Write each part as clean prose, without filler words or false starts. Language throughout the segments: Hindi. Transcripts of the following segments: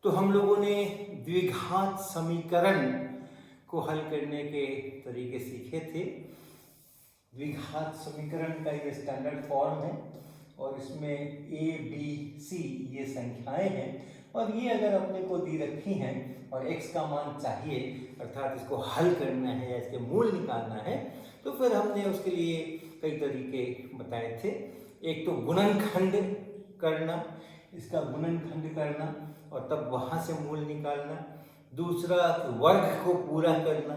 तो हम लोगों ने द्विघात समीकरण को हल करने के तरीके सीखे थे। द्विघात समीकरण का ये स्टैंडर्ड फॉर्म है और इसमें ए बी सी ये संख्याएं हैं और ये अगर अपने को दी रखी हैं और x का मान चाहिए अर्थात इसको हल करना है या इसके मूल निकालना है, तो फिर हमने उसके लिए कई तरीके बताए थे। एक तो गुणनखंड करना, इसका गुणनखंड करना और तब वहाँ से मूल निकालना। दूसरा वर्ग को पूरा करना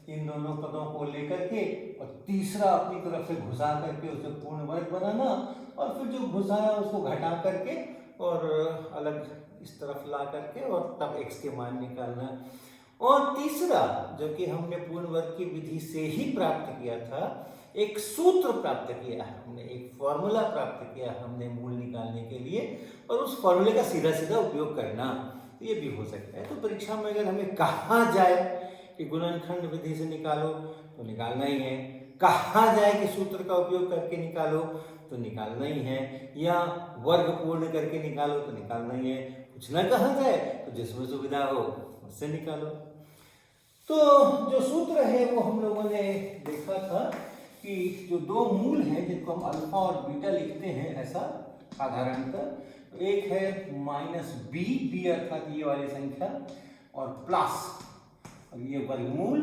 इन दोनों पदों को लेकर के, और तीसरा अपनी तरफ से घुसा करके उसे पूर्ण वर्ग बनाना और फिर जो घुसाया उसको घटा करके और अलग इस तरफ ला करके और तब x के मान निकालना। और तीसरा जो कि हमने पूर्ण वर्ग की विधि से ही प्राप्त किया था, एक सूत्र प्राप्त किया हमने, एक फॉर्मूला प्राप्त किया हमने मूल निकालने के लिए और उस फॉर्मूले का सीधा सीधा उपयोग करना, ये भी हो सकता है। तो परीक्षा में अगर हमें कहा जाए कि गुणनखंड विधि से निकालो तो निकालना ही है, कहा जाए कि सूत्र का उपयोग करके निकालो तो निकालना ही है, या वर्ग पूर्ण करके निकालो तो निकालना ही है। कुछ ना कहा जाए तो जिसमें सुविधा हो उससे निकालो। तो जो सूत्र है वो हम लोगों ने देखा था कि जो दो मूल हैं जिनको हम अल्फा और बीटा लिखते हैं ऐसा साधारणतः, तो एक है माइनस बी, बी अर्थात ये वाली संख्या, और प्लस और ये वर्गमूल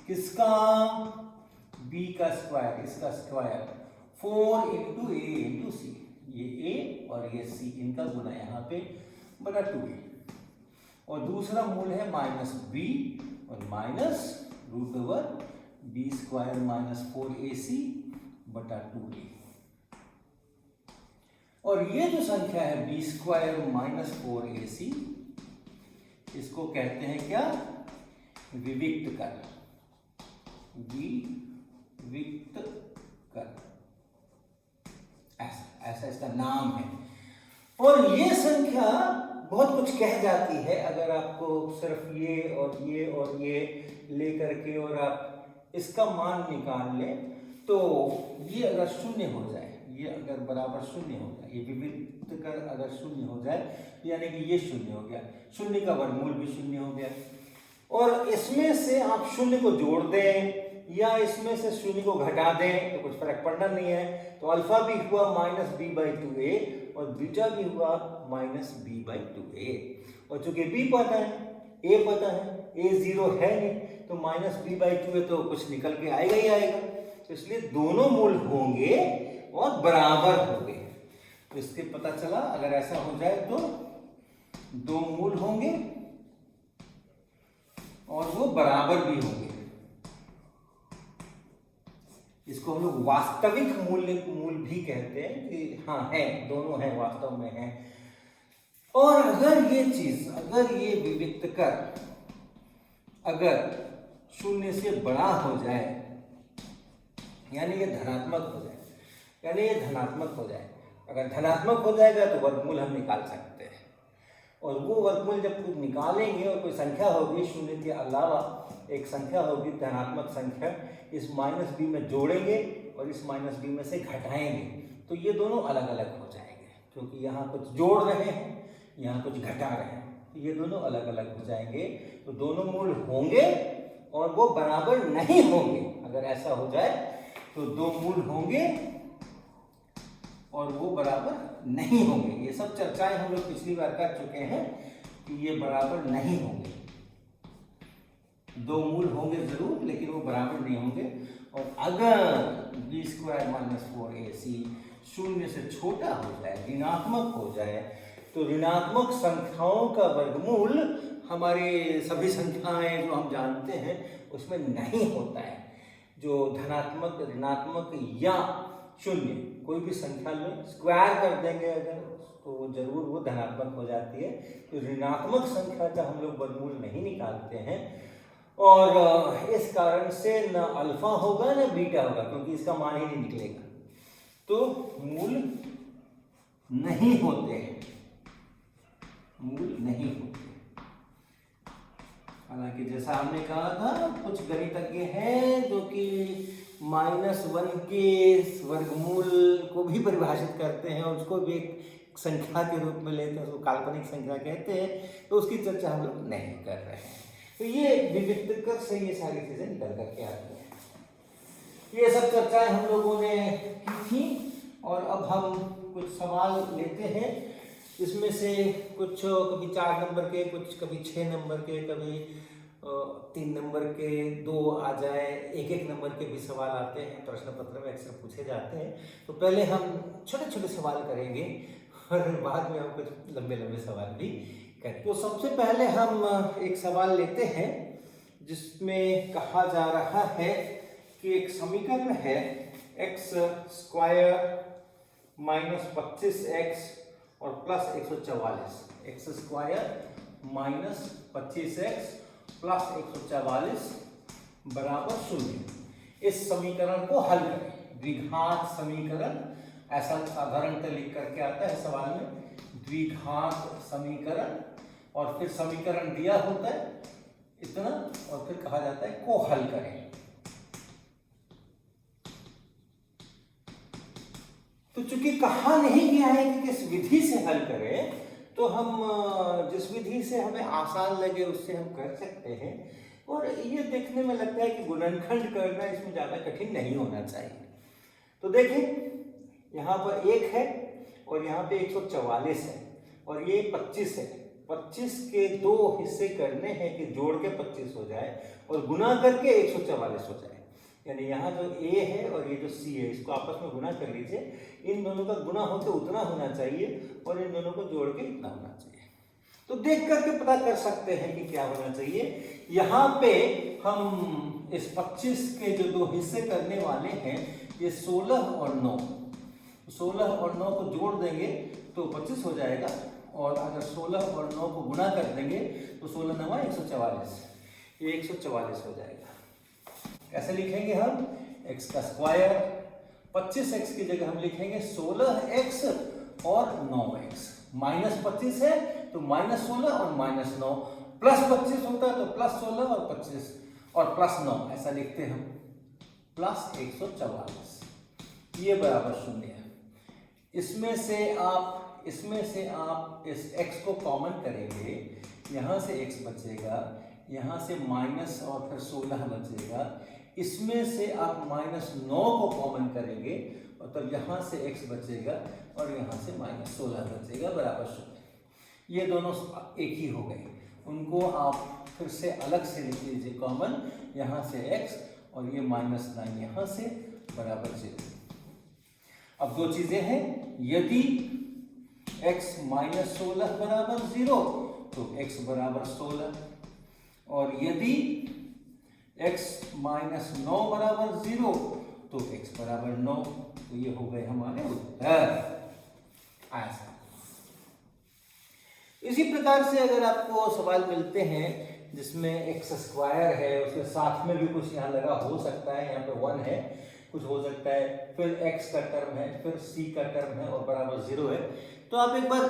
किसका, b का स्क्वायर, इसका स्क्वायर 4 इंटू ए इंटू सी, ये a और ये c इनका गुना यहाँ पे बटा 2a। और दूसरा मूल है माइनस b और minus root over b square minus 4ac बटा 2a। और ये जो संख्या है बी स्क्वायर माइनस 4ac, इसको कहते हैं क्या, विविक्त कर, विविक्त कर, ऐसा ऐसा इसका नाम है। और ये संख्या बहुत कुछ कह जाती है अगर आपको सिर्फ ये और ये और ये ले करके और आप इसका मान निकाल लें, तो ये अगर शून्य हो जाए, ये अगर बराबर शून्य हो जाए, ये विविक्त कर अगर शून्य हो जाए यानी कि ये शून्य हो गया, शून्य का वर्गमूल भी शून्य हो गया, और इसमें से आप शून्य को जोड़ दें या इसमें से शून्य को घटा दें तो कुछ फर्क पड़ना नहीं है। तो अल्फा भी हुआ माइनस बी बाई 2a और बीटा भी हुआ माइनस बी बाई 2a। और चूंकि b पता है, a पता है, a 0 है नहीं, तो माइनस बी बाई 2a तो कुछ निकल के आएगा ही आएगा। तो इसलिए दोनों मूल होंगे और बराबर होंगे। तो इससे पता चला अगर ऐसा हो जाए तो दो मूल होंगे और वो बराबर भी होंगे। इसको हम लोग वास्तविक मूल भी कहते हैं कि हाँ है, दोनों हैं, वास्तव में है। और अगर ये चीज, अगर ये विविक्त कर अगर शून्य से बड़ा हो जाए यानी ये धनात्मक हो जाए, यानी ये धनात्मक हो जाए, अगर धनात्मक हो जाएगा तो वर्गमूल हम निकाल सकते हैं। और वो वर्गमूल जब निकालेंगे और कोई संख्या होगी शून्य के अलावा, एक संख्या होगी धनात्मक संख्या, इस माइनस बी में जोड़ेंगे और इस माइनस बी में से घटाएंगे, तो ये दोनों अलग अलग हो जाएंगे, क्योंकि यहाँ कुछ जोड़ रहे हैं, यहाँ कुछ घटा रहे हैं, तो ये दोनों अलग अलग हो जाएंगे। तो दोनों मूल होंगे और वो बराबर नहीं होंगे। अगर ऐसा हो जाए तो दो मूल होंगे और वो बराबर नहीं होंगे। ये सब चर्चाएं हम लोग पिछली बार कर चुके हैं कि ये बराबर नहीं होंगे, दो मूल होंगे जरूर लेकिन वो बराबर नहीं होंगे। और अगर बी स्क्वायर माइनस 4ac शून्य से छोटा हो जाए, ऋणात्मक हो जाए, तो ऋणात्मक संख्याओं का वर्गमूल हमारे सभी संख्याएं जो हम जानते हैं उसमें नहीं होता है। जो धनात्मक, ऋणात्मक या शून्य कोई भी संख्या में स्क्वायर कर देंगे अगर, तो जरूर वो धनात्मक हो जाती है। तो ऋणात्मक संख्या का हम लोग वर्गमूल नहीं निकालते हैं और इस कारण से न अल्फा होगा न बीटा होगा, क्योंकि इसका मान ही नहीं निकलेगा, तो मूल नहीं होते हैं, मूल नहीं होते। हालांकि जैसा हमने कहा था कुछ गणितज्ञ हैं जो कि -1 के वर्गमूल को भी परिभाषित करते हैं और उसको भी संख्या के रूप में लेते हैं, उसको काल्पनिक संख्या कहते हैं, तो उसकी चर्चा हम लोग नहीं कर रहे हैं। तो ये विविक्तकर से ये सारी चीजें निकल करके आती हैं। ये सब चर्चाएं हम लोगों ने की थी और अब हम कुछ सवाल लेते हैं। इसमें से कुछ कभी 4 नंबर के, कुछ कभी 6 नंबर के, कभी 3 नंबर के 2 आ जाए, 1-1 नंबर के भी सवाल आते हैं, प्रश्न पत्र में अक्सर पूछे जाते हैं। तो पहले हम छोटे छोटे सवाल करेंगे और बाद में हम कुछ लंबे लंबे सवाल भी करें। तो सबसे पहले हम एक सवाल लेते हैं जिसमें कहा जा रहा है कि एक समीकरण है x स्क्वायर माइनस 25x और plus 144, x square minus 25x plus 144 बराबर 0। इस समीकरण को हल करें। द्विघात समीकरण, ऐसा साधारणतः लिख करके आता है सवाल में, द्विघात समीकरण, और फिर समीकरण दिया होता है इतना और फिर कहा जाता है को हल करें। तो चूंकि कहा नहीं गया है कि किस विधि से हल करें, तो हम जिस विधि से हमें आसान लगे उससे हम कर सकते हैं। और ये देखने में लगता है कि गुणनखंड करना इसमें ज़्यादा कठिन नहीं होना चाहिए। तो देखिए यहाँ पर 1 है और यहाँ पे 144 है और ये 25 है। 25 के 2 हिस्से करने हैं कि जोड़ के 25 हो जाए और गुना करके 144 हो जाए। यानी यहाँ जो A है और ये जो C है, इसको आपस में गुना कर लीजिए। इन दोनों का गुना होकर उतना होना चाहिए और इन दोनों को जोड़ के इतना होना चाहिए। तो देख करके पता कर सकते हैं कि क्या होना चाहिए। यहाँ पे हम इस 25 के जो 2 हिस्से करने वाले हैं, ये 16 और 9, 16 और 9 को जोड़ देंगे तो 25 हो जाएगा। और अगर 16 और 9 को गुना कर देंगे तो 16 9 144, ये 144 हो जाएगा। कैसे लिखेंगे हम? x का स्क्वायर, 25x की जगह हम लिखेंगे 16x और 9x। माइनस 25 है तो माइनस 16 और माइनस 9, प्लस 25 होता है तो प्लस 16 और 25 और प्लस 9, ऐसा लिखते हैं हम, प्लस 144। ये बराबर 0 है। इसमें से आप इस x को कॉमन करेंगे, यहाँ से x बचेगा, यहाँ से माइनस और फिर 16 बचेगा। इसमें से आप माइनस 9 को कॉमन करेंगे और तब यहाँ से x बचेगा और यहाँ से माइनस 16 बचेगा बराबर 0। ये दोनों एक ही हो गए, उनको आप फिर से अलग से लिख लीजिए कॉमन, यहाँ से x और ये माइनस 9 यहाँ से बराबर 0। अब 2 चीजें हैं, यदि x माइनस 16 बराबर 0 तो x बराबर 16, और यदि x माइनस 9 बराबर 0 तो x बराबर 9। तो ये हो गए हमारे उत्तर। ऐसा इसी प्रकार से अगर आपको सवाल मिलते हैं जिसमें x स्क्वायर है, उसके साथ में भी कुछ यहाँ लगा हो सकता है, यहाँ पे 1 है, कुछ हो सकता है, फिर x का टर्म है, फिर c का टर्म है और बराबर 0 है, तो आप एक बार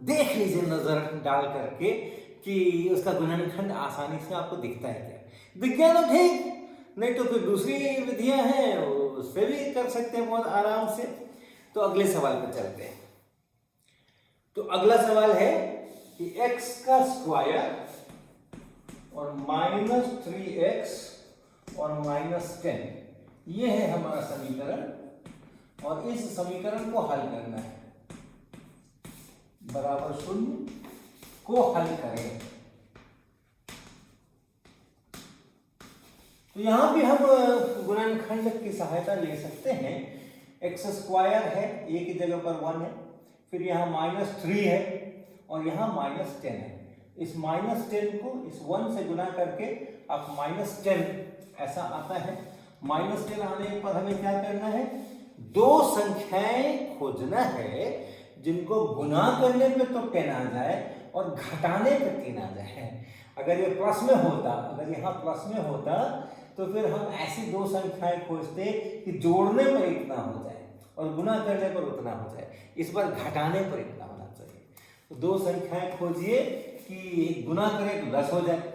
देख लीजिए नजर डाल करके कि उसका गुणनखंड आसानी से आपको दिखता है क्या। दिख गया तो ठीक, नहीं तो फिर दूसरी विधियां हैं उससे भी कर सकते हैं बहुत आराम से। तो अगले सवाल पर चलते हैं। तो अगला सवाल है कि x का स्क्वायर और माइनस 3x और माइनस 10, ये है हमारा समीकरण और इस समीकरण को हल करना है। बराबर 0 को हल करें। तो यहां भी हम गुणनखंड की सहायता ले सकते हैं। एक्स स्क्वायर है, a की जगह पर 1 है, फिर यहाँ माइनस 3 है और यहाँ माइनस 10 है। इस माइनस 10 को इस 1 से गुना करके आप माइनस 10 ऐसा आता है। माइनस 10 आने पर हमें क्या करना है? 2 संख्याएं खोजना है जिनको गुना करने पे तो 10 आ जाए और घटाने पे 3 आ जाए। अगर ये प्लस में होता, अगर यहाँ प्लस में होता तो फिर हम ऐसी 2 संख्याएं खोजते कि जोड़ने पर इतना हो जाए और गुना करने पर उतना हो जाए। इस बार घटाने पर इतना होना चाहिए। तो 2 संख्याएं खोजिए कि गुना करें तो 10 हो जाए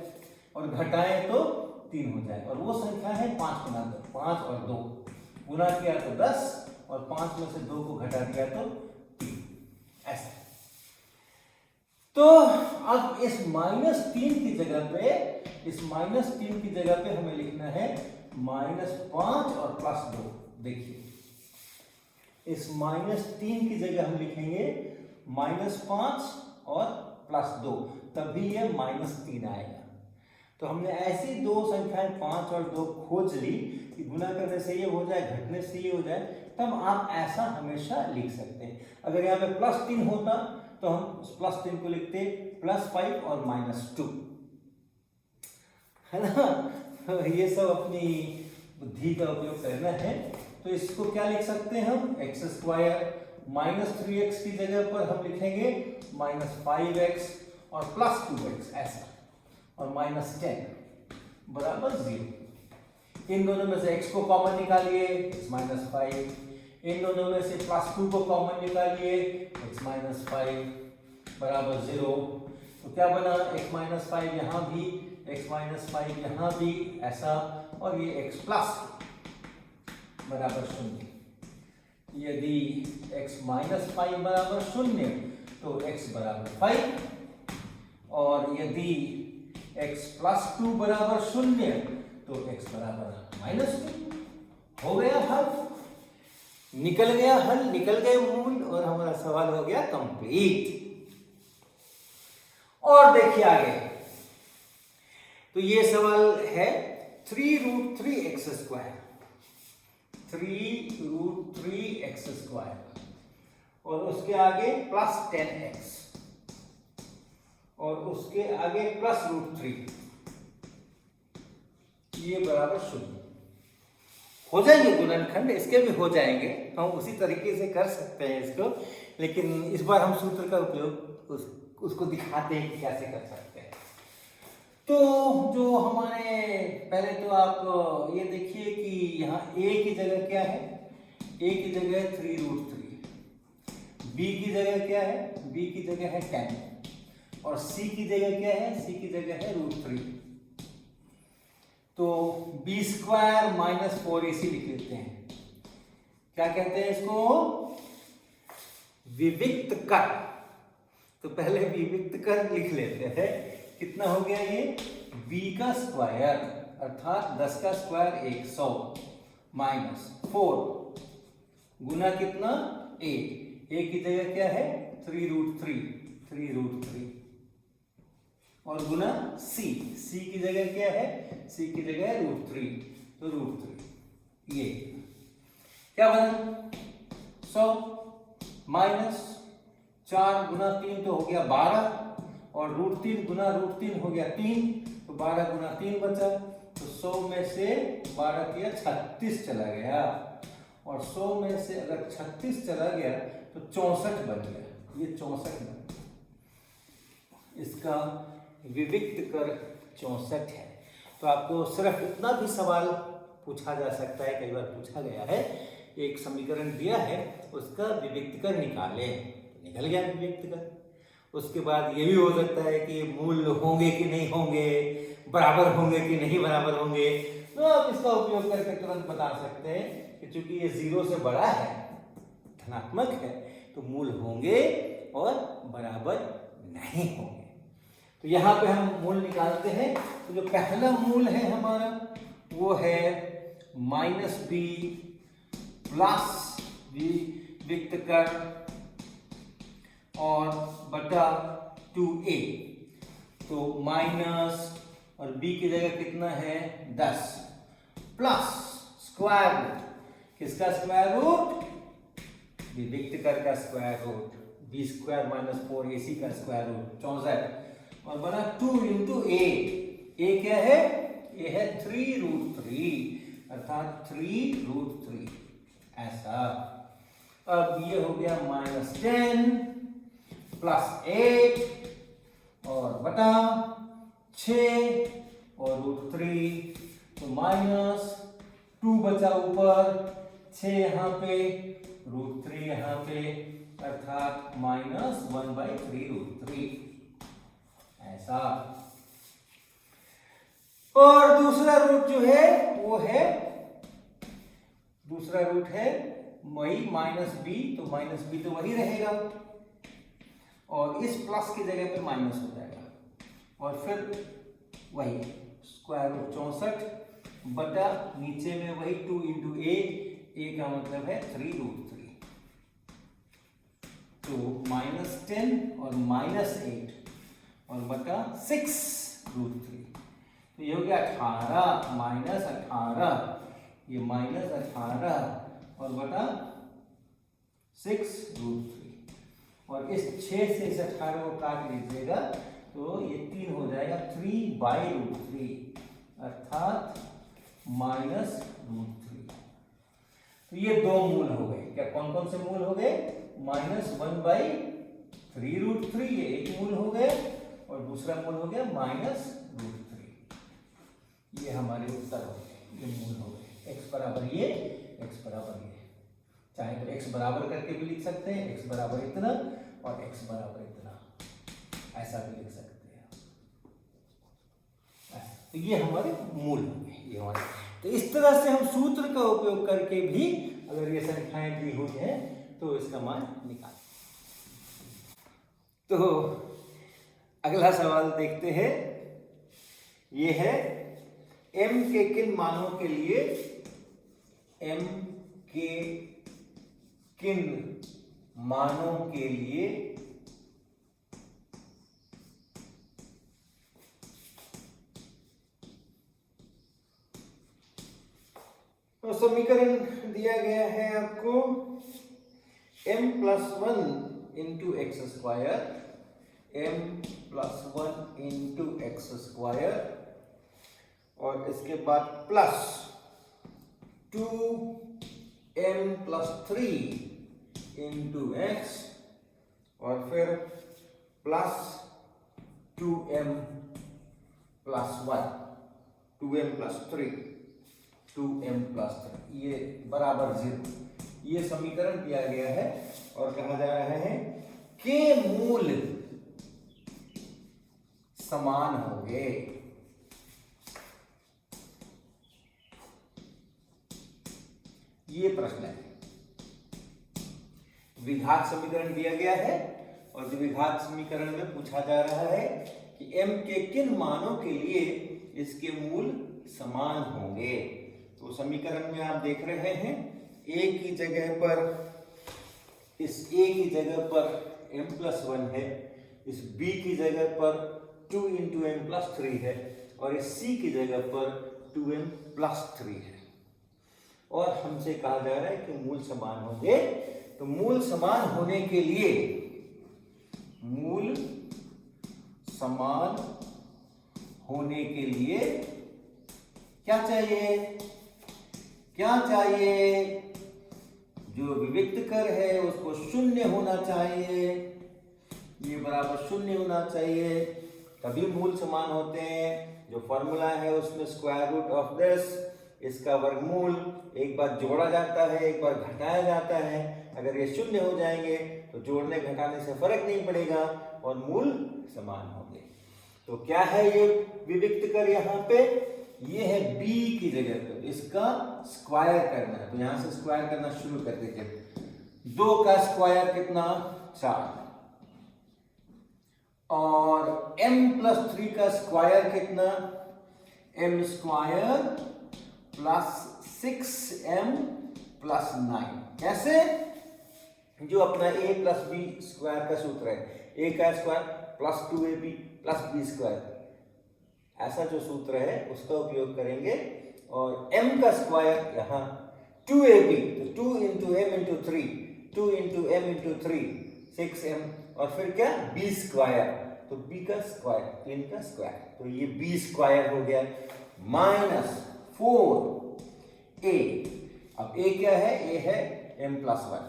और घटाएं तो 3 हो जाए, और वो संख्या है 5 गुना 2, 5 और 2 गुना किया तो 10 और 5 में से 2 को घटा दिया तो 3। ऐसा। तो अब इस -3 की जगह पे हमें लिखना है -5 और +2। देखिए इस -3 की जगह हम लिखेंगे -5 और +2, तभी ये -3 आएगा। तो हमने ऐसी दो संख्याएं 5 और 2 खोज ली कि गुना करने से ये हो जाए, घटने से ये हो जाए, तब आप ऐसा हमेशा लिख सकते हैं। अगर यहाँ पे +3 होता तो हम उस +3 को लिखते +5 और -2, है ना। तो ये सब अपनी बुद्धि का उपयोग करना है। तो इसको क्या लिख सकते हैं हम, x², -3x की जगह पर हम लिखेंगे -5x और +2x ऐसा, और -10 बराबर 0। इन दोनों में से x को कॉमन निकालिए, x -5। इन दोनों में से +2 को कॉमन निकालिए, x -5 बराबर 0। तो क्या बना, x -5 यहाँ भी, x -5 यहाँ भी ऐसा, और ये x प्लस बराबर 0। यदि x -5 बराबर 0 तो x बराबर 5, और यदि x +2 बराबर 0 तो x बराबर -2। हो गया हल, निकल गया हल, निकल गए मूल, और हमारा सवाल हो गया कंप्लीट। और देखिए आगे, तो ये सवाल है 3√3x², 3√3x², और उसके आगे +10x, और उसके आगे +√3, ये बराबर 0। हो जाएंगे गुणनखंड, इसके भी हो जाएंगे, हम उसी तरीके से कर सकते हैं इसको, लेकिन इस बार हम सूत्र का उपयोग उसको दिखाते हैं कि कैसे कर सकते हैं। तो जो हमारे, पहले तो आप ये देखिए कि यहाँ a की जगह क्या है, a की जगह है 3√3, b की जगह क्या है, b की जगह है 10, और c की जगह क्या है, c की जगह है √3। तो b² - 4ac लिख लेते हैं। क्या कहते हैं इसको, विविक्त कर। तो पहले विविक्त कर लिख लेते हैं। कितना हो गया ये, b का स्क्वायर अर्थात 10 का स्क्वायर 100 -4 गुना कितना, a की जगह क्या है 3√3, और गुना c की जगह क्या है, c की जगह है √3, तो √3। ये क्या बना, 100 -4 गुना 3 तो हो गया 12, और √3 गुना √3 हो गया 3, तो 12 गुना 3 बचा। तो 100 में से 12 किया 36 चला गया, और 100 में से अगर 36 चला गया तो 64 बन गया। ये 64 बन गया, इसका विविक्त कर 64 है। तो आपको सिर्फ इतना भी सवाल पूछा जा सकता है, कई बार पूछा गया है, एक समीकरण दिया है उसका विविक्त कर निकाले, तो निकल गया विविक्त कर। उसके बाद ये भी हो सकता है कि मूल होंगे कि नहीं होंगे, बराबर होंगे कि नहीं बराबर होंगे, तो आप इसका उपयोग करके तुरंत बता सकते हैं कि चूंकि ये 0 से बड़ा है, धनात्मक है, तो मूल होंगे और बराबर नहीं होंगे। तो यहाँ पे हम मूल निकालते हैं। तो जो पहला मूल है हमारा वो है -b प्लस विविक्त कर और बटा 2a। तो माइनस और b की जगह कितना है 10, प्लस स्क्वायर रूट, किसका स्क्वायर रूट, विविक्त कर का स्क्वायर रूट, b² - 4ac का स्क्वायर रूट 64, और बना 2 × a क्या है, a है 3√3 अर्थात 3√3 ऐसा। अब ये हो गया -10 प्लस 8 और बटा 6 और √3, तो -2 बचा ऊपर, 6 यहाँ पे, √3 यहाँ पे, अर्थात -1/3√3 ऐसा। और दूसरा रूट जो है वो है, दूसरा रूट है वही -b, तो -b तो वही रहेगा, और इस प्लस की जगह पे माइनस हो जाएगा, और फिर वही स्क्वायर रूट 64 बटा नीचे में वही 2 इंटू ए का मतलब है 3√3, तो -10 और -8 और बटा 6√3, तो ये हो गया 18 -18, ये -18 और बटा 6√3, और इस 6 से इस 18 को काट लीजिएगा तो ये 3 हो जाएगा 3/√3 अर्थात -√3। तो ये दो मूल हो गए। क्या कौन कौन से मूल हो गए? -1/3√3 ये एक मूल हो गए, और दूसरा मूल हो गया -√3। ये हमारे उत्तर हो गए, ये मूल हो गए। x बराबर ये, x बराबर ये, चाहे तो x बराबर करके भी लिख सकते हैं, x बराबर इतना और x बराबर इतना, ऐसा भी लिख सकते हैं। तो ये हमारे मूल हो गए, ये हमारे। तो इस तरह से हम सूत्र का उपयोग करके भी अगर ये संख्याएं दी हुई हैं तो इसका मान निकाल। तो अगला सवाल देखते हैं। ये है m के किन मानों के लिए, m के किन मानों के लिए तो समीकरण दिया गया है आपको m+1 into x square, m+1 into x square, और इसके बाद प्लस 2m+3 इंटू एक्स, और फिर प्लस 2m+1, 2m+3, 2m+3, ये बराबर 0। ये समीकरण दिया गया है और कहा जा रहा है के मूल समान होंगे। ये प्रश्न है। द्विघात समीकरण दिया गया है और द्विघात समीकरण में पूछा जा रहा है कि m के किन मानों के लिए इसके मूल समान होंगे। तो समीकरण में आप देख रहे हैं a की जगह पर, इस a की जगह पर m+1 है, इस b की जगह पर 2 इंटू m+3 है, और इस c की जगह पर 2m+3 है, और हमसे कहा जा रहा है कि मूल समान होंगे। तो मूल समान होने के लिए, मूल समान होने के लिए क्या चाहिए? क्या चाहिए? जो विविक्त कर है उसको शून्य होना चाहिए, ये बराबर शून्य होना चाहिए, तभी मूल समान होते हैं। जो फॉर्मूला है उसमें स्क्वायर रूट ऑफ दिस, इसका वर्गमूल एक बार जोड़ा जाता है, एक बार घटाया जाता है। अगर ये शून्य हो जाएंगे तो जोड़ने घटाने से फर्क नहीं पड़ेगा और मूल समान होंगे। तो क्या है ये विविक्त कर? यहाँ पे ये है b की जगह पे, इसका स्क्वायर करना है, तो यहां से स्क्वायर करना शुरू कर दीजिए। 2 का स्क्वायर कितना? 4, और m+3 का स्क्वायर कितना? m² + 6m+9। कैसे? जो अपना a + b स्क्वायर का सूत्र है, a का स्क्वायर + 2ab + b स्क्वायर, ऐसा जो सूत्र है उसका उपयोग करेंगे। और m का स्क्वायर यहाँ 2ab, तो 2 into m into 3, 2 into m into 3, 6m, और फिर क्या? b स्क्वायर, तो b का स्क्वायर, 3 का स्क्वायर, तो ये b स्क्वायर हो गया -4a। अब a क्या है? a है m+1,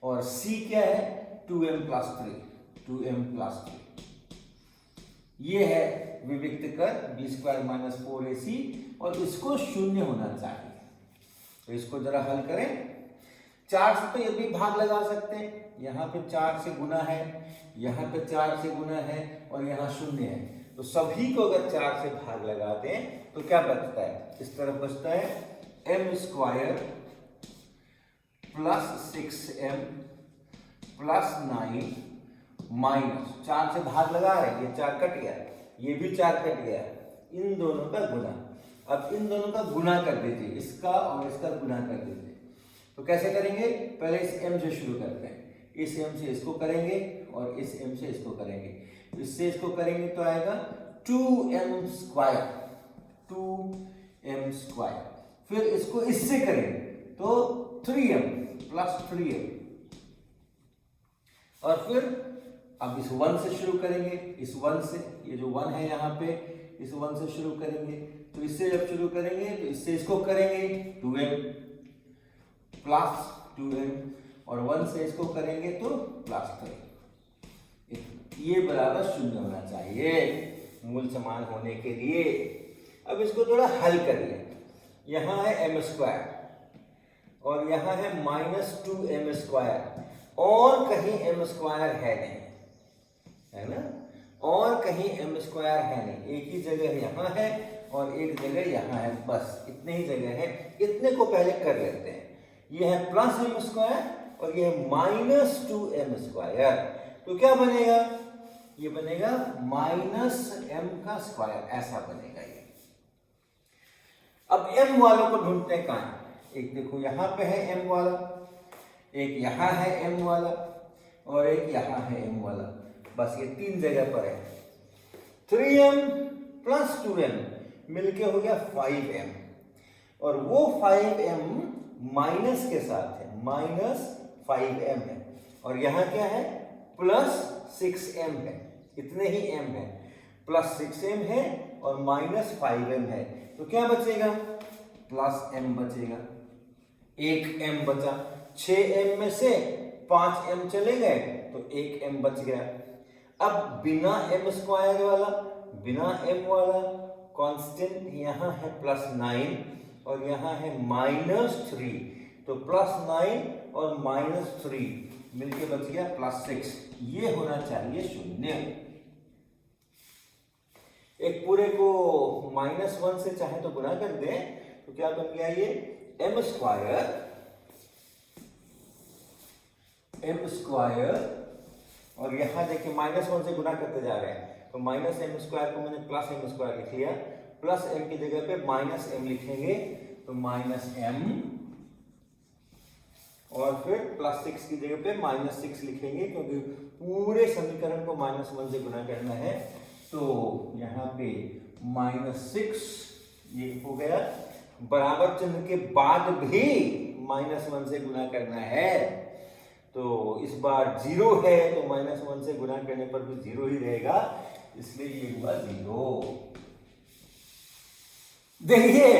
और c क्या है? 2m+3, 2m+3। ये है विविक्त कर b² - 4ac, और इसको शून्य होना चाहिए। तो इसको जरा हल करें। 4 से तो ये भी भाग लगा सकते हैं, यहाँ पे 4 से गुना है, यहाँ पे 4 से गुना है, और यहाँ शून्य है, तो सभी को अगर 4 से भाग लगा दें तो क्या बचता है? इस तरफ बचता है m² + 6m +9 माइनस 4 से भाग लगा रहे हैं, ये 4 कट गया, ये भी 4 कट गया, इन दोनों का गुना। अब इन दोनों का गुना कर दीजिए, इसका और इसका गुना कर दीजिए। तो कैसे करेंगे? पहले इस m से शुरू करते हैं, इस m से इसको करेंगे और इस m से इसको करेंगे, इससे इसको करेंगे तो आएगा 2m स्क्वायर, 2m स्क्वायर। फिर इसको इससे करेंगे तो 3m प्लस 3m, और फिर अब इस 1 से शुरू करेंगे, इस 1 से, ये जो 1 है यहाँ पे, इस 1 से शुरू करेंगे, तो इससे जब शुरू करेंगे तो इससे इसको करेंगे 2m प्लस 2m, और 1 से इसको करेंगे तो प्लस 3। ये बराबर 0 होना चाहिए मूल समान होने के लिए। अब इसको थोड़ा हल करिए, यहाँ है m स्क्वायर और यहाँ है -2m स्क्वायर, और कहीं m स्क्वायर है नहीं, है ना, और कहीं m स्क्वायर है नहीं, एक ही जगह यहाँ है और एक जगह यहाँ है, बस इतने ही जगह है। इतने को पहले कर लेते हैं। ये है +m स्क्वायर और ये है -2m स्क्वायर, तो क्या बनेगा? ये बनेगा -m का स्क्वायर, ऐसा बनेगा ये। अब m वालों को ढूंढते हैं कहाँ? एक देखो यहाँ पे है m वाला, एक यहाँ है m वाला, और एक यहाँ है m वाला, बस ये 3 जगह पर है। 3m प्लस 2m मिलके हो गया 5m, और वो 5m माइनस के साथ है, -5m है, और यहाँ क्या है? +6m है, इतने ही m है, +6m है और -5m है, तो क्या बचेगा? +m बचेगा, 1m बचा, 6m में से 5m चले गए तो 1m बच गया। अब बिना m स्क्वायर वाला, बिना m वाला कांस्टेंट यहाँ है +9 और यहाँ है -3, तो +9 और -3 मिलके बच गया +6, ये होना चाहिए 0। एक पूरे को -1 से चाहे तो गुना कर दें, तो क्या बन गया? ये m स्क्वायर, और यहाँ देखिए -1 से गुना करते जा रहे हैं, तो -m स्क्वायर को मैंने +m स्क्वायर लिख लिया, +m की जगह पे -m लिखेंगे तो -m, और फिर +6 की जगह पे -6 लिखेंगे, क्योंकि पूरे समीकरण को -1 से गुना करना है, तो यहाँ पे -6 ये हो गया, बराबर चिन्ह के बाद भी -1 से गुना करना है, तो इस बार 0 है तो -1 से गुना करने पर भी 0 ही रहेगा, इसलिए ये हुआ 0। देखिए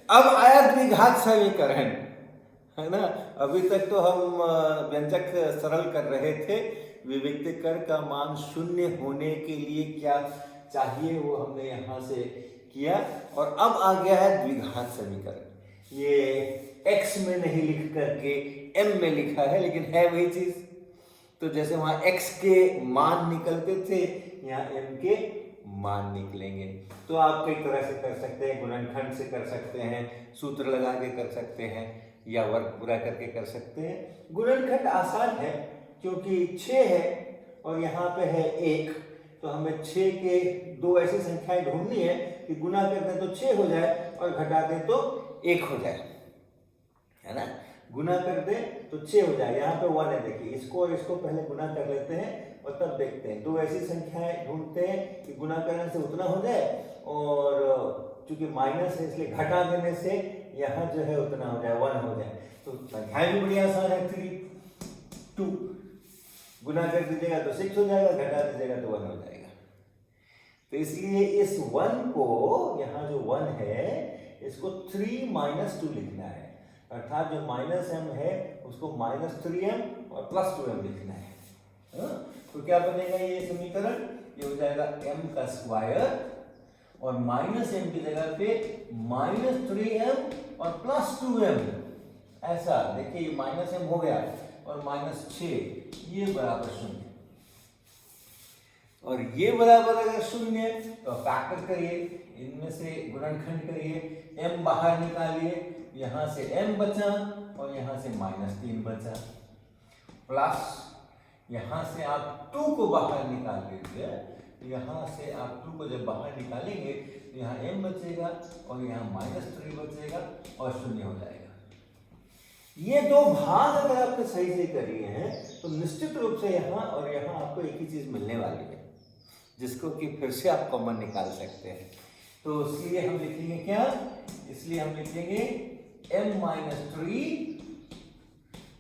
अब आया द्विघात समीकरण, है ना। अभी तक तो हम व्यंजक सरल कर रहे थे, विविक्तकर का मान 0 होने के लिए क्या चाहिए वो हमने यहाँ से किया, और अब आ गया है द्विघात समीकरण। ये x में नहीं लिख करके m में लिखा है, लेकिन है वही चीज। तो जैसे वहां x के मान निकलते थे, यहाँ m के मान निकलेंगे। तो आप कई तरह से कर सकते हैं, गुणनखंड से कर सकते हैं, सूत्र लगा के कर सकते हैं, या वर्ग पूरा करके कर सकते हैं। गुणनखंड आसान है क्योंकि 6 है और यहाँ पे है 1, तो हमें 6 के 2 ऐसी संख्याएं ढूंढनी है कि गुना कर दें तो 6 हो जाए और घटा दें तो 1 हो जाए, है ना। गुना कर दें तो 6 हो जाए, यहाँ पे 1 है, देखिए इसको और इसको पहले गुना कर लेते हैं और तब देखते हैं। 2 ऐसी संख्याएं ढूंढते हैं कि गुना करने से उतना हो जाए, और चूंकि माइनस है इसलिए घटा देने से यहाँ जो है उतना हो जाए, 1 हो जाए। तो संख्याएं भी बड़ी आसान है, 3, 2 गुना कर दीजिएगा तो 6 हो जाएगा, घटा दीजिएगा तो 1 हो जाएगा। तो इसलिए इस 1 को, यहाँ जो 1 है इसको 3 - 2 लिखना है, अर्थात जो -m है उसको -3m और +2m लिखना है। तो क्या बनेगा ये समीकरण? ये हो जाएगा m का स्क्वायर और -m की जगह पे -3m और +2m, ऐसा देखिए ये -m हो गया और -6, ये बराबर 0, और ये बराबर अगर 0 तो फैक्टर करिए, इनमें से गुणनखंड करिए, m बाहर निकालिए, यहाँ से m बचा और यहाँ से -3 बचा, प्लस यहाँ से आप 2 को बाहर निकाल लीजिए, यहाँ से आप 2 को जब बाहर निकालेंगे तो यहाँ m बचेगा और यहाँ -3 बचेगा और 0 हो जाएगा। ये दो भाग अगर आपने सही से करिए हैं तो निश्चित रूप से यहाँ और यहाँ आपको एक ही चीज मिलने वाली है, जिसको कि फिर से आप कॉमन निकाल सकते हैं। तो इसलिए हम लिखेंगे क्या, इसलिए हम लिखेंगे m-3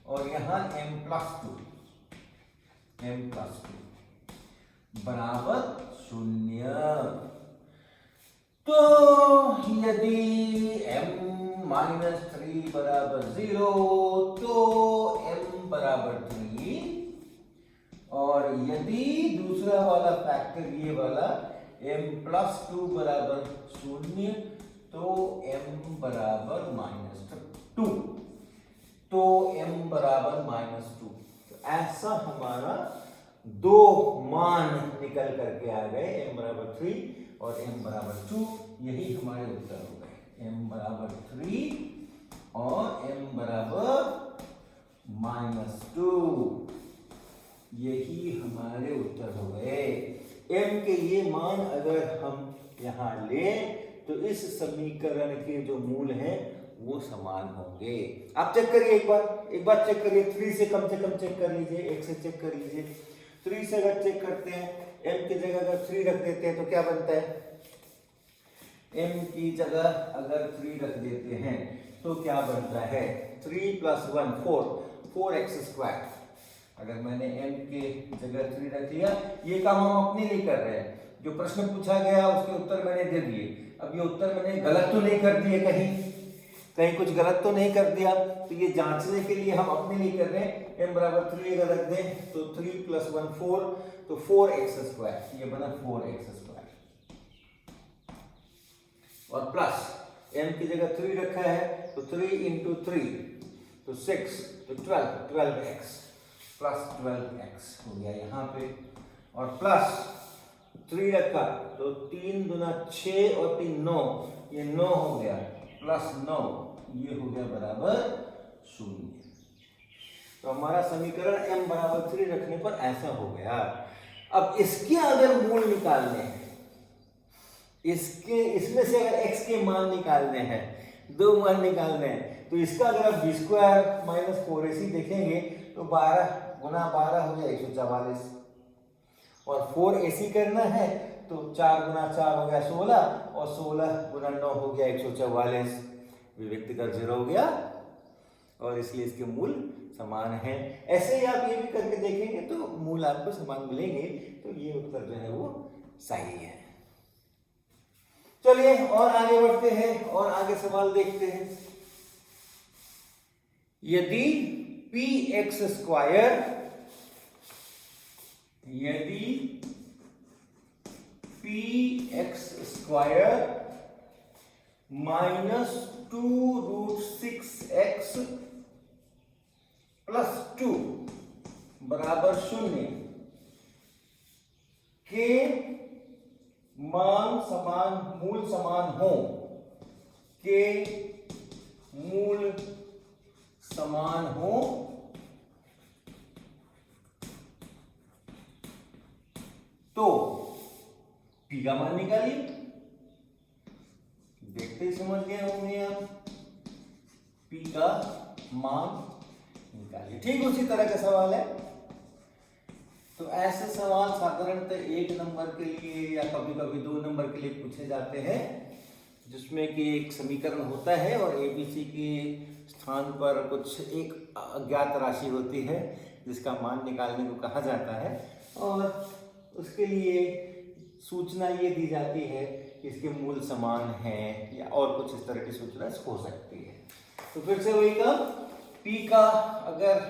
और यहाँ m+2 बराबर 0। तो यदि m-3 बराबर 0 तो m बराबर 3, और यदि दूसरा वाला फैक्टर ये वाला m+2 बराबर 0 तो m बराबर -2, तो m बराबर -2। तो ऐसा हमारा दो मान निकल करके आ गए, m बराबर 3 और m बराबर 2। यही हमारे उत्तर हो गए, m बराबर 3 और m बराबर -2। यही हमारे उत्तर हो गए। m के ये मान अगर हम यहाँ लें तो इस समीकरण के जो मूल हैं वो समान होंगे। आप चेक करिए, एक बार चेक करिए, 3 से कम चेक कर लीजिए, 1 से चेक कर लीजिए। 3 से अगर चेक करते हैं, m की जगह अगर 3 रख देते हैं तो क्या बनता है, m की जगह अगर 3 रख देते हैं तो क्या बनता है, 3 + 1 4x²। अगर मैंने m के जगह 3 रख लिया, ये काम हम अपने लिए कर रहे हैं, जो प्रश्न पूछा गया उसके उत्तर मैंने दे दिए। अब ये उत्तर मैंने गलत तो नहीं कर दिए, कहीं कुछ गलत तो नहीं कर दिया, तो ये जांचने के लिए हम अपने लिए कर रहे हैं। m बराबर 3 अगर रख दें तो 3 + 1 4, तो 4x², ये बना 4x², और प्लस m की जगह 3 रखा है तो 3 × 3 तो 6, तो 12x प्लस 12x हो गया यहाँ पे, और प्लस 3 रखा तो 3 दूना 6 और 3 9, ये 9 हो गया, प्लस 9 ये हो गया बराबर 0। तो हमारा समीकरण m बराबर 3 रखने पर ऐसा हो गया। अब इसके अगर मूल निकालने हैं, इसमें से अगर x के मान निकालने हैं, दो मान निकालने हैं, तो इसका अगर आप b² - 4ac देखेंगे तो 12 गुना 12 हो गया 144, और 4ac करना है तो 4 गुना 4 हो गया 16, और 16 गुना 9 हो गया 144, विभक्त कर 0 हो गया, और इसलिए इसके मूल समान है। ऐसे ही आप ये भी करके देखेंगे तो मूल आपको समान मिलेंगे, तो ये उत्तर जो है वो सही है। चलिए और आगे बढ़ते हैं और आगे सवाल देखते हैं। यदि px² -2√6x + 2 बराबर 0 के मूल समान हो, तो p का मान निकालिए। देखते ही समझ गए होंगे आप, p का मान निकालिए। ठीक उसी तरह का सवाल है। तो ऐसे सवाल साधारणतः 1 नंबर के लिए या कभी कभी 2 नंबर के लिए पूछे जाते हैं, जिसमें कि एक समीकरण होता है और ABC के स्थान पर कुछ एक अज्ञात राशि होती है जिसका मान निकालने को कहा जाता है, और उसके लिए सूचना ये दी जाती है कि इसके मूल समान हैं, या और कुछ इस तरह की सूचना हो सकती है। तो फिर से वही काम, p का अगर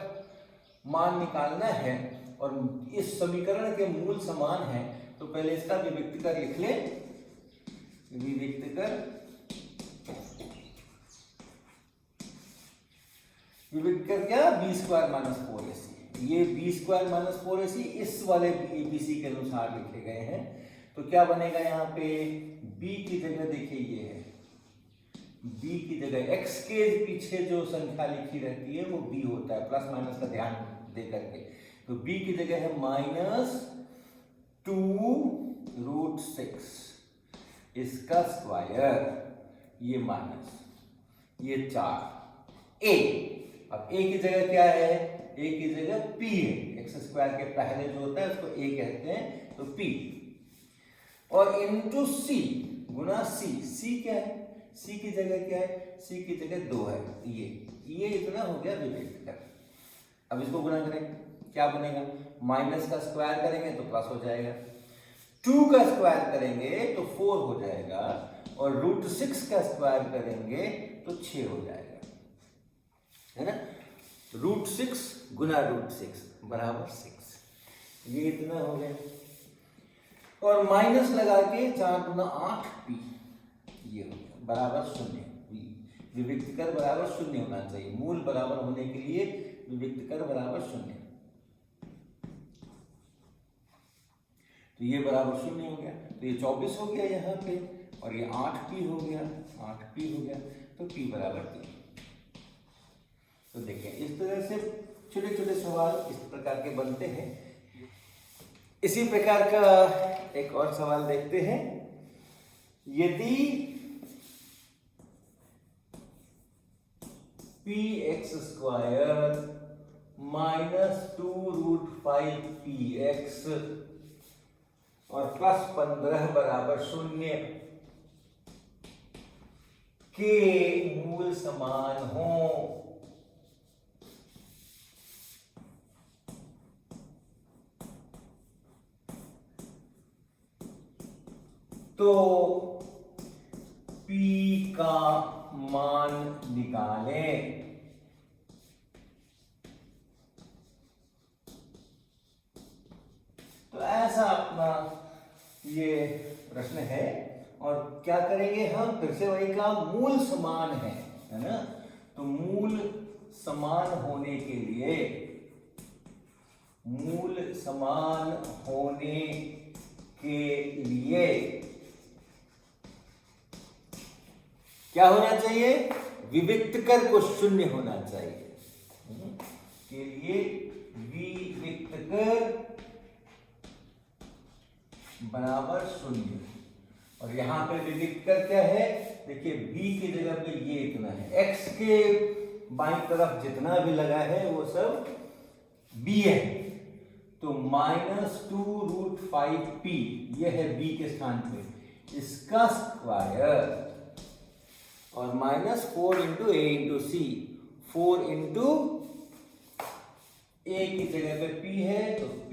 मान निकालना है और इस समीकरण के मूल समान है, तो पहले इसका विभक्त कर लिख ले। विभक्त कर क्या, b² - 4ac। ये b² - 4ac इस वाले ABC के अनुसार लिखे गए हैं। तो क्या बनेगा यहाँ पे, b की जगह देखिए ये है, b की जगह x के पीछे जो संख्या लिखी रहती है वो b होता है, प्लस माइनस का ध्यान दे करके। तो b की जगह है -2√6, इसका स्क्वायर, ये माइनस, ये 4, a। अब a की जगह क्या है? a की जगह p है, एक्स स्क्वायर के पहले जो होता है उसको a कहते हैं, तो p, और इनटू c, गुना c। c क्या है? c की जगह क्या है? c की जगह 2 है, ये इतना हो गया विविक्त कर। अब इसको गुना करें, क्या बनेगा? माइनस का स्क्वायर करेंगे तो प्लस हो जाएगा, 2 का स्क्वायर करेंगे तो 4 हो जाएगा, और √6 का स्क्वायर करेंगे तो 6 हो जाएगा, है ना। √6 गुना √6 बराबर 6, ये इतना हो गया। और माइनस लगा के 4 गुना 8 p, ये हो गया बराबर 0। विविक्त कर बराबर 0 होना चाहिए, मूल बराबर होने के लिए विविक्त कर बराबर 0, तो ये बराबर 0 हो गया, तो ये 24 हो गया यहाँ पे, और ये 8p हो गया, 8p हो गया, तो p बराबर 3। तो देखें, इस तरह से छोटे छोटे सवाल इस प्रकार के बनते हैं। इसी प्रकार का एक और सवाल देखते हैं। यदि px² -2√5px और +15 बराबर 0 के मूल समान हो, तो p का मान निकालें। तो ऐसा अपना ये प्रश्न है, और क्या करेंगे हम? फिर से वही काम, मूल समान है ना। तो मूल समान होने के लिए, मूल समान होने के लिए क्या होना चाहिए? विविक्त कर को 0 होना चाहिए, के लिए विविक्त कर बराबर 0। और यहां पे विविक्त कर क्या है? देखिए, b की जगह पे ये इतना है, x के बाईं तरफ जितना भी लगा है वो सब b है, तो -2√5p ये है b के स्थान पे, इसका स्क्वायर, और -4 × a × c, 4 × a की जगह पे p है तो p,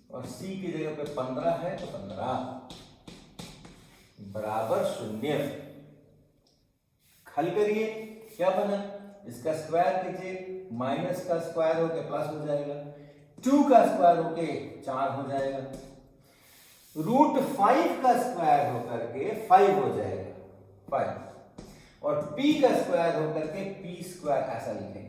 और c की जगह पे 15 है तो 15 बराबर 0। हल करिए, क्या बना? इसका स्क्वायर कीजिए, माइनस का स्क्वायर होके प्लस हो जाएगा, 2 का स्क्वायर होके 4 हो जाएगा, √5 का स्क्वायर होकर के 5 हो जाएगा, 5, और p का स्क्वायर होकर के p², ऐसा लिखेंगे।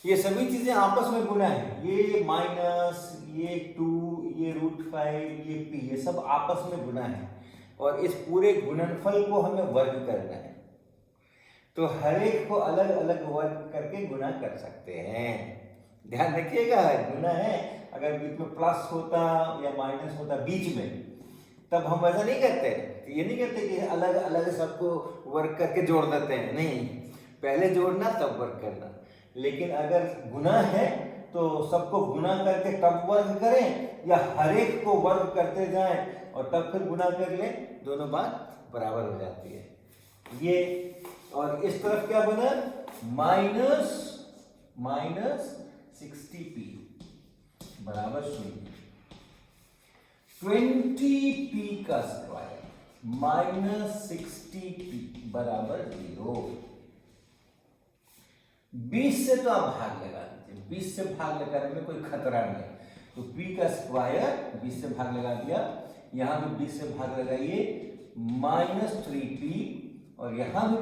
ये सभी चीजें आपस में गुना है, ये माइनस, ये 2, ये √5, ये p, ये सब आपस में गुना है, और इस पूरे गुणनफल को हमें वर्ग करना है। तो हर एक को अलग अलग वर्ग करके गुना कर सकते हैं। ध्यान रखिएगा, गुना है, अगर बीच में प्लस होता या माइनस होता बीच में, तब हम ऐसा नहीं करते। ये नहीं करते कि अलग अलग सबको वर्ग करके जोड़ देते हैं, नहीं, पहले जोड़ना तब वर्ग करना। लेकिन अगर गुना है तो सबको गुना करके तब वर्ग करें, या हर एक को वर्ग करते जाएं और तब फिर गुना कर लें, दोनों बात बराबर हो जाती है। ये, और इस तरफ क्या बना? -60p बराबर 0, 20p का स्क्वायर -60p बराबर 0। 20 से तो आप भाग लगा दीजिए, 20 से भाग लगाने में कोई खतरा नहीं, तो p का स्क्वायर 20 से भाग लगा दिया, यहां भी 20 से भाग लगाइए, -3p, और यहां भी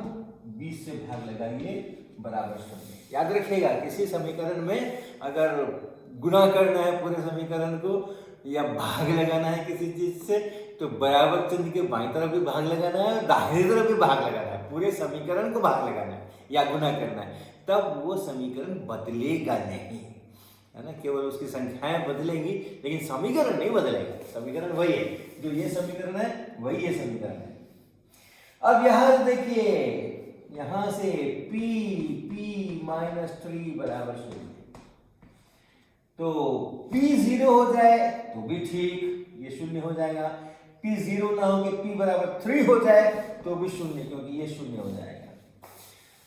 20 से भाग लगाइए, बराबर 0। याद रखिएगा, किसी समीकरण में अगर गुणा करना है पूरे समीकरण को, या भाग लगाना है किसी चीज से, तो बराबर चिन्ह के बाईं तरफ भी भाग लगाना है, दाहिनी तरफ भी भाग लगाना है, पूरे समीकरण को भाग लगाना है या गुणा करना है, तब वो समीकरण बदलेगा नहीं। है ना, केवल उसकी संख्याएं बदलेंगी लेकिन समीकरण नहीं बदलेगा, समीकरण वही है, जो ये समीकरण है वही ये समीकरण है। अब यहां देखिए, यहां से p -3 बराबर 0, तो p 0 हो जाए तो भी ठीक, ये 0 हो जाएगा, p 0 ना हो के p बराबर 3 हो जाए तो भी 0, क्योंकि ये 0 हो जाएगा।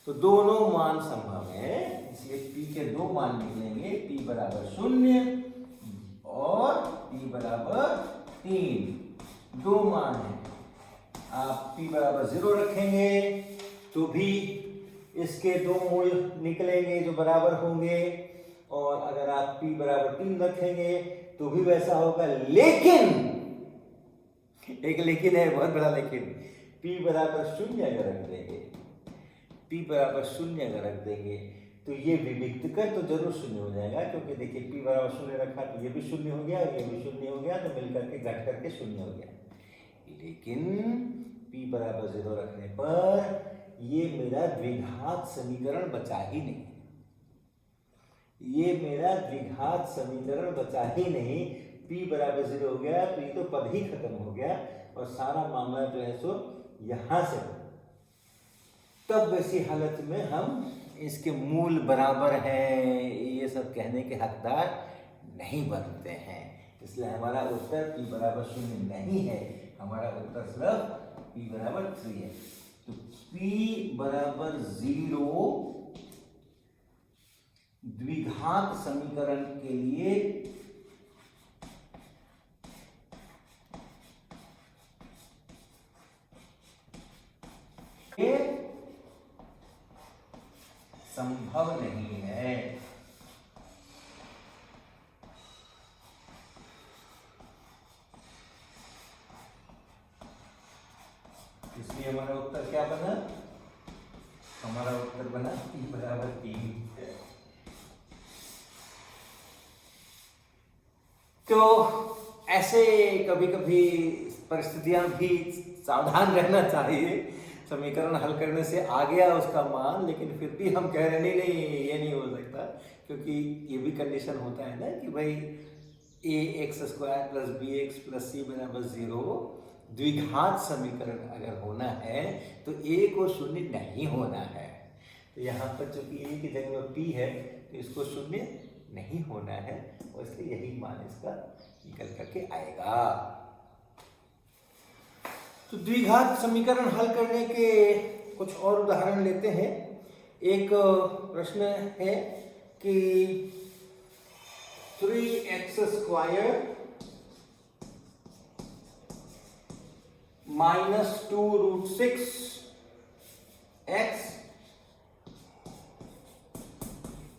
तो दोनों मान संभव है, इसलिए p के दो मान निकलेंगे, p बराबर 0 और p बराबर 3, दो मान है। आप p बराबर 0 रखेंगे तो भी इसके दो मूल निकलेंगे जो बराबर होंगे, और अगर आप p बराबर 3 रखेंगे तो भी वैसा होगा, लेकिन एक लेकिन है, बहुत बड़ा लेकिन, p बराबर 0 अगर रख देंगे, p बराबर 0 अगर रख देंगे तो ये विविक्त कर तो जरूर 0 हो जाएगा, क्योंकि देखिए p बराबर 0 रखा तो ये भी 0 हो गया और ये भी 0 हो गया, तो मिलकर के घट करके 0 हो गया। लेकिन p बराबर 0 रखने पर ये मेरा द्विघात समीकरण बचा ही नहीं, ये मेरा द्विघात समीकरण बचा ही नहीं, p बराबर 0 हो गया तो ये तो पद ही खत्म हो गया और सारा मामला जो है सो यहां से। तब वैसी हालत में हम इसके मूल बराबर है ये सब कहने के हकदार नहीं बनते हैं, इसलिए हमारा उत्तर p बराबर 0 नहीं है, हमारा उत्तर सिर्फ p बराबर 3 है। तो p बराबर 0 द्विघात समीकरण के लिए संभव नहीं है। इसलिए हमारा उत्तर क्या बना, हमारा उत्तर बना p बराबर 3। तो ऐसे कभी कभी परिस्थितियां भी सावधान रहना चाहिए, समीकरण हल करने से आ गया उसका मान, लेकिन फिर भी हम कह रहे नहीं नहीं ये नहीं हो सकता, क्योंकि ये भी कंडीशन होता है ना कि भाई ax² + bx + c बराबर 0 द्विघात समीकरण अगर होना है तो a को 0 नहीं होना है। तो यहाँ पर चूंकि a की जगह में p है तो इसको 0 नहीं होना है, और इसलिए यही मान इसका निकल करके आएगा। तो द्विघात समीकरण हल करने के कुछ और उदाहरण लेते हैं। एक प्रश्न है कि 3x² - 2√6 x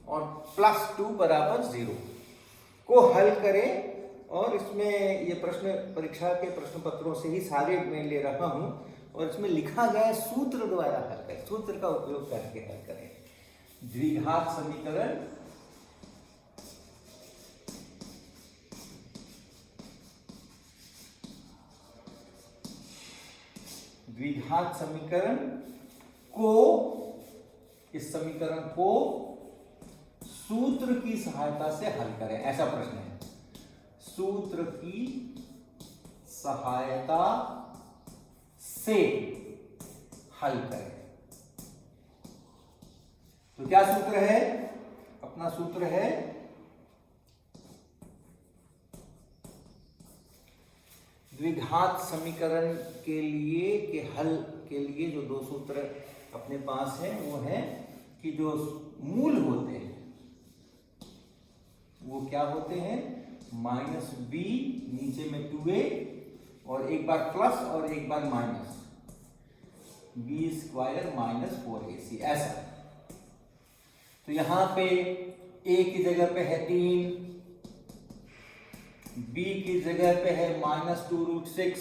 और +2 बराबर 0 को हल करें, और इसमें ये प्रश्न परीक्षा के प्रश्न पत्रों से ही सारे मैं ले रहा हूं, और इसमें लिखा गया सूत्र द्वारा हल करें, सूत्र का उपयोग करके हल करें। द्विघात समीकरण को, इस समीकरण को सूत्र की सहायता से हल करें, ऐसा प्रश्न है। सूत्र की सहायता से हल करें। तो क्या सूत्र है, अपना सूत्र है द्विघात समीकरण के लिए के हल के लिए जो दो सूत्र अपने पास है वो है कि जो मूल होते हैं वो क्या होते हैं, -b, नीचे में 2a और एक बार प्लस और एक बार माइनस, b² - 4ac, ऐसा। तो यहां पे a की जगह पे है 3, b की जगह पे है -2√6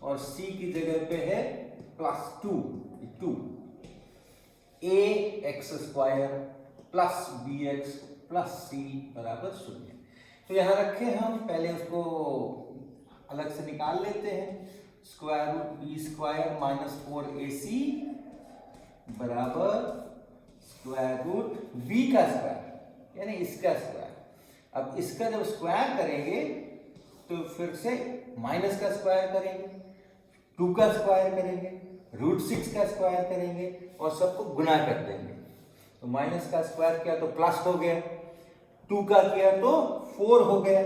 और c की जगह पे है +2, ax² + bx + c बराबर 0। तो यहां रखे हम, पहले उसको अलग से निकाल लेते हैं। √b² - 4ac बराबर स्क्वायर रूट b का स्क्वायर यानी इसका स्क्वायर। अब इसका जब स्क्वायर करेंगे तो फिर से माइनस का स्क्वायर करेंगे, 2 का स्क्वायर करेंगे, √6 का स्क्वायर करेंगे और सबको गुना कर देंगे। तो माइनस का स्क्वायर किया तो प्लस हो गया, 2 का किया तो 4 हो गया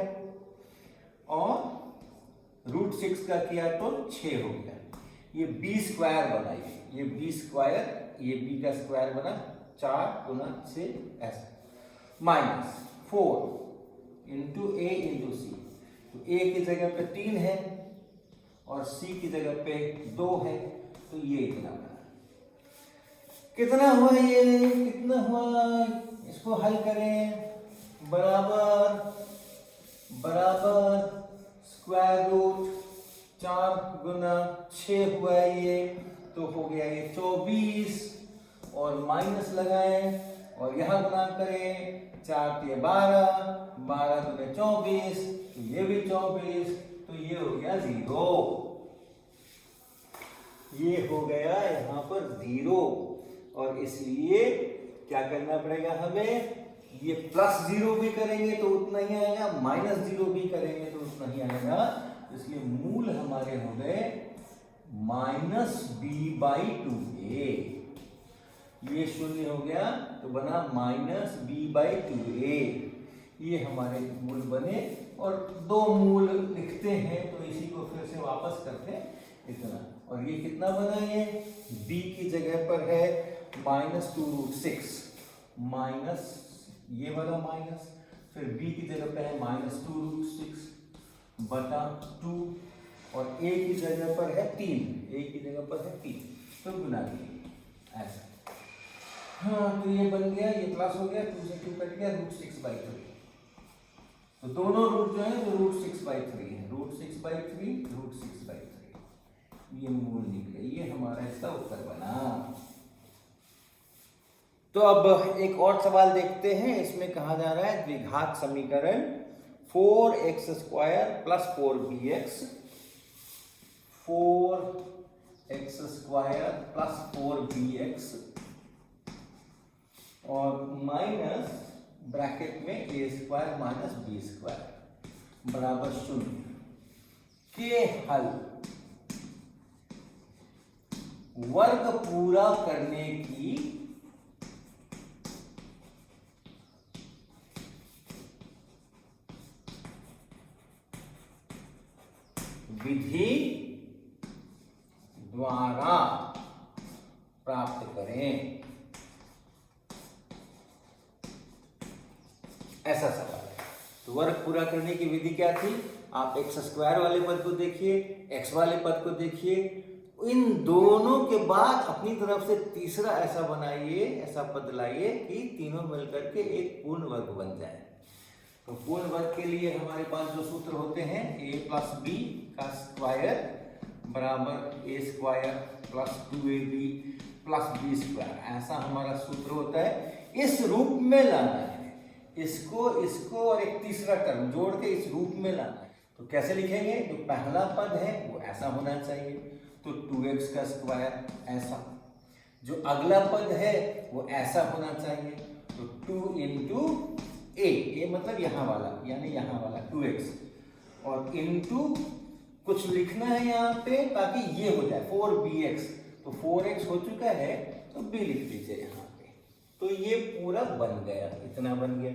और √6 का किया तो 6 हो गया। ये b स्क्वायर बना, ये b स्क्वायर, ये b का स्क्वायर बना 4 गुना 6 ऐसा, माइनस 4 इंटू a इंटू सी। तो a की जगह पे 3 है और c की जगह पे 2 है, तो ये इतना बना। कितना हुआ ये, कितना हुआ, इसको हल करें, बराबर स्क्वायर रूट 4 गुना 6 हुआ ये, तो हो गया ये 24 और माइनस लगाएं और यहां गुना करें, 4 ये 12, 12 दूने 24, तो ये भी 24, तो ये हो गया 0। ये हो गया यहाँ पर 0 और इसलिए क्या करना पड़ेगा हमें, ये +0 भी करेंगे तो उतना ही आएगा, -0 भी करेंगे तो उतना ही आएगा। इसलिए मूल हमारे हो गए -b/2a। ये शून्य हो गया तो बना -b/2a। ये हमारे मूल बने और 2 मूल लिखते हैं तो इसी को फिर से वापस करते हैं इतना। और ये कितना बना, ये b की जगह पर है -2√6 माइनस ये वाला माइनस, फिर b की जगह पे है -2√6 बटा 2 और a की जगह पर है 3, a की जगह पर है 3, तो गुना कीजिए ऐसा। हाँ तो ये बन गया, ये प्लस हो गया, 2 से 2 कट गया, √6/3। तो दोनों रूट जो है वो √6/3 है, √6/3 ये मूल निकले। ये हमारा इसका उत्तर बना। तो अब एक और सवाल देखते हैं। इसमें कहा जा रहा है द्विघात समीकरण 4x² + 4bx, 4x² + 4bx और माइनस ब्रैकेट में a² - b² बराबर 0 के हल वर्ग पूरा करने की विधि द्वारा प्राप्त करें, ऐसा सवाल है। तो वर्ग पूरा करने की विधि क्या थी, आप x² वाले पद को देखिए, x वाले पद को देखिए, इन दोनों के बाद अपनी तरफ से तीसरा ऐसा बनाइए, ऐसा पद लाइए कि तीनों मिलकर के एक पूर्ण वर्ग बन जाए। तो पूर्ण वर्ग के लिए हमारे पास जो सूत्र होते हैं, a + b का स्क्वायर बराबर a² + 2ab + b², ऐसा हमारा सूत्र होता है। इस रूप में लाना है, इसको और एक तीसरा टर्म जोड़ के इस रूप में लाना है। तो कैसे लिखेंगे, जो पहला पद है वो ऐसा होना चाहिए, तो 2x का स्क्वायर ऐसा, जो अगला पद है वो ऐसा होना चाहिए, तो 2 इंटू a मतलब यहाँ वाला, यानी यहाँ वाला 2x, और इंटू कुछ लिखना है यहाँ पे ताकि ये हो जाए 4bx, तो 4x हो चुका है तो b लिख दीजिए यहाँ पे। तो ये पूरा बन गया, इतना बन गया।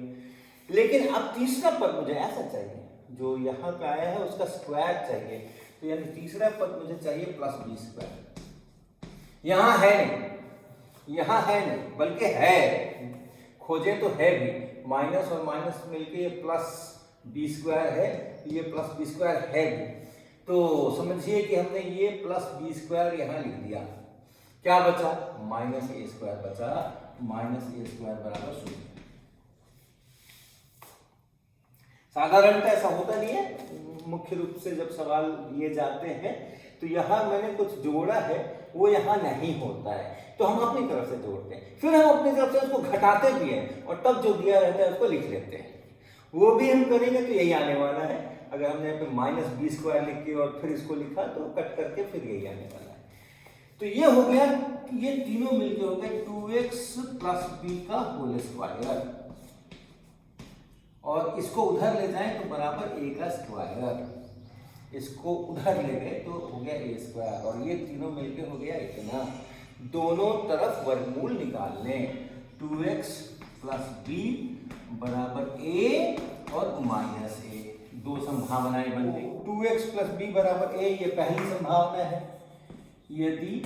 लेकिन अब तीसरा पद मुझे ऐसा चाहिए, जो यहाँ पे आया है उसका स्क्वायर चाहिए, तो यानी तीसरा पद मुझे चाहिए +b²। यहाँ है नहीं, यहाँ है नहीं, बल्कि है, खोजे तो है भी, माइनस और माइनस मिलके ये +b² है, ये +b² है भी। तो समझिए कि हमने ये +b² यहाँ लिख दिया, क्या बचा, -a² बचा, -a² बराबर 0। साधारणतः ऐसा होता नहीं है, मुख्य रूप से जब सवाल दिए जाते हैं तो यहाँ मैंने कुछ जोड़ा है वो यहाँ नहीं होता है, तो हम अपनी तरफ से जोड़ते हैं, फिर हम अपनी तरफ से उसको घटाते भी हैं और तब जो दिया रहता है उसको लिख लेते हैं। वो भी हम करेंगे तो यही आने वाला है। अगर हमने यहाँ पे -b² लिख के और फिर इसको लिखा तो कट करके फिर यही आने वाला है। तो ये हो गया कि ये तीनों मिलके हो गए 2x प्लस बी का होल स्क्वायर, और इसको उधर ले जाएं तो बराबर a का स्क्वायर, इसको उधर ले गए तो हो गया a स्क्वायर, और ये तीनों मिलके हो गया इतना। दोनों तरफ वर्गमूल निकाल लें। 2x प्लस बी बराबर a और माइनस a, दो संभावनाएं बन गई। 2x प्लस बी बराबर a, ये पहली संभावना है। यदि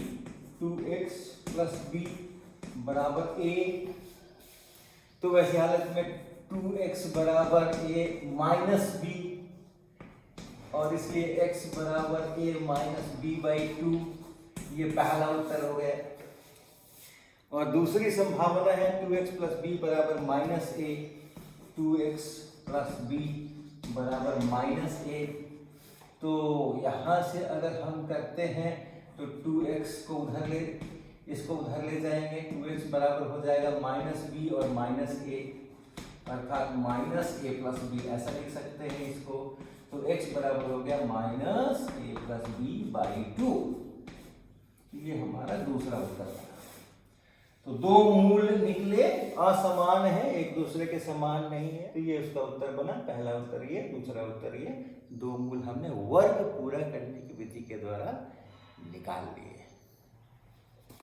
2x प्लस बी बराबर a, तो वैसी हालत में 2x बराबर a माइनस बी, और इसलिए x बराबर a माइनस बी बाई 2, ये पहला उत्तर हो गया। और दूसरी संभावना है 2x प्लस बी बराबर minus a, 2x plus b बराबर माइनस a। तो यहाँ से अगर हम करते हैं तो 2x को उधर ले, इसको उधर ले जाएंगे, 2x बराबर हो जाएगा माइनस बी और माइनस a, अर्थात माइनस a प्लस बी, ऐसा लिख सकते हैं इसको। तो x बराबर हो गया minus a plus b by 2, ये हमारा दूसरा उत्तर था। तो दो मूल निकले, असमान है, एक दूसरे के समान नहीं है, तो ये उसका उत्तर बना। पहला उत्तर ये, दूसरा उत्तर ये, दो मूल हमने वर्ग पूरा करने की विधि के द्वारा निकाल लिए।